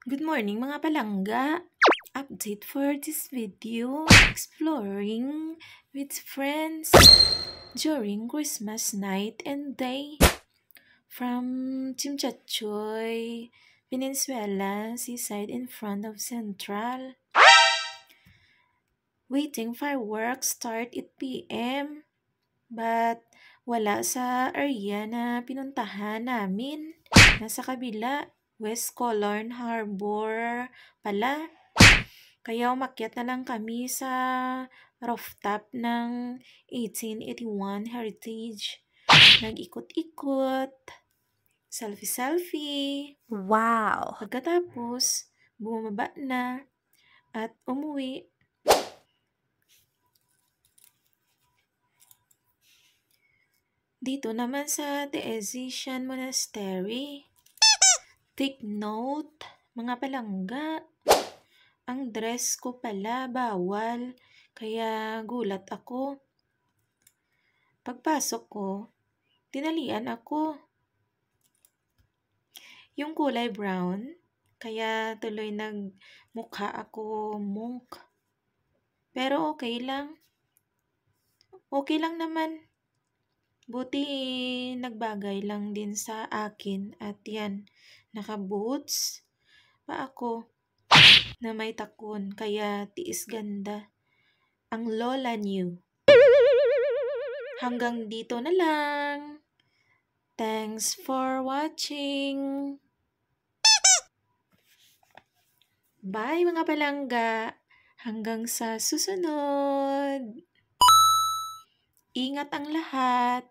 Good morning mga palangga! Update for this video, exploring with friends during Christmas night and day from Chimchachoy, Venezuela, seaside in front of Central. Waiting fireworks start at p.m. But wala sa area na pinuntahan namin. Nasa kabila, West Colorn Harbor pala. Kaya umakyat na lang kami sa rooftop ng 1881 Heritage. Nag-ikot-ikot, selfie-selfie. Wow! Pagkatapos, bumaba na at umuwi. Dito naman sa Teesian Monastery. Take note, mga palangga. Ang dress ko pala bawal, kaya gulat ako. Pagpasok ko, tinalian ako. Yung kulay brown, kaya tuloy nagmukha ako monk. Pero okay lang. Okay lang naman. Buti nagbagay lang din sa akin at yan, naka-boots pa ako na may takon kaya tiis ganda. Ang lola niyo. Hanggang dito na lang. Thanks for watching. Bye mga palangga. Hanggang sa susunod. Ingat ang lahat.